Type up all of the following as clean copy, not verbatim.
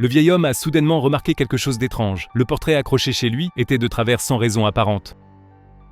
le vieil homme a soudainement remarqué quelque chose d'étrange. Le portrait accroché chez lui était de travers sans raison apparente.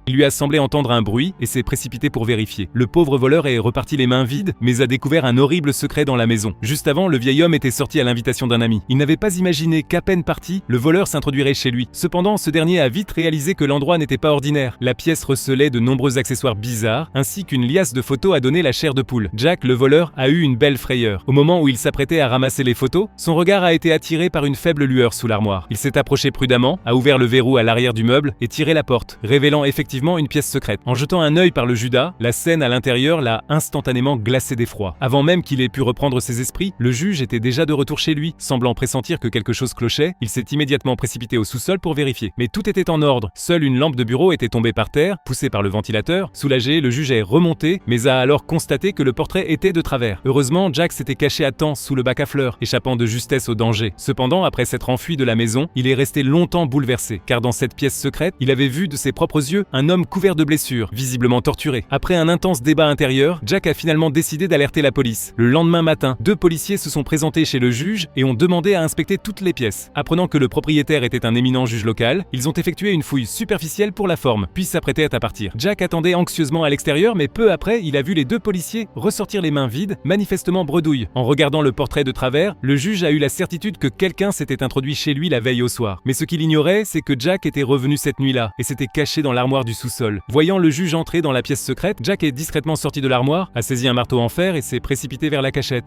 Il lui a semblé entendre un bruit et s'est précipité pour vérifier. Le pauvre voleur est reparti les mains vides, mais a découvert un horrible secret dans la maison. Juste avant, le vieil homme était sorti à l'invitation d'un ami. Il n'avait pas imaginé qu'à peine parti, le voleur s'introduirait chez lui. Cependant, ce dernier a vite réalisé que l'endroit n'était pas ordinaire. La pièce recelait de nombreux accessoires bizarres, ainsi qu'une liasse de photos à donner la chair de poule. Jack, le voleur, a eu une belle frayeur. Au moment où il s'apprêtait à ramasser les photos, son regard a été attiré par une faible lueur sous l'armoire. Il s'est approché prudemment, a ouvert le verrou à l'arrière du meuble et tiré la porte, révélant effectivement une pièce secrète. En jetant un œil par le Judas, la scène à l'intérieur l'a instantanément glacé d'effroi. Avant même qu'il ait pu reprendre ses esprits, le juge était déjà de retour chez lui. Semblant pressentir que quelque chose clochait, il s'est immédiatement précipité au sous-sol pour vérifier. Mais tout était en ordre. Seule une lampe de bureau était tombée par terre, poussée par le ventilateur. Soulagé, le juge est remonté, mais a alors constaté que le portrait était de travers. Heureusement, Jack s'était caché à temps sous le bac à fleurs, échappant de justesse au danger. Cependant, après s'être enfui de la maison, il est resté longtemps bouleversé, car dans cette pièce secrète, il avait vu de ses propres yeux un homme couvert de blessures, visiblement torturé. Après un intense débat intérieur, Jack a finalement décidé d'alerter la police. Le lendemain matin, 2 policiers se sont présentés chez le juge et ont demandé à inspecter toutes les pièces. Apprenant que le propriétaire était un éminent juge local, ils ont effectué une fouille superficielle pour la forme, puis s'apprêtaient à partir. Jack attendait anxieusement à l'extérieur, mais peu après, il a vu les 2 policiers ressortir les mains vides, manifestement bredouilles. En regardant le portrait de travers, le juge a eu la certitude que quelqu'un s'était introduit chez lui la veille au soir. Mais ce qu'il ignorait, c'est que Jack était revenu cette nuit-là et s'était caché dans l'armoire du sous-sol. Voyant le juge entrer dans la pièce secrète, Jack est discrètement sorti de l'armoire, a saisi un marteau en fer et s'est précipité vers la cachette.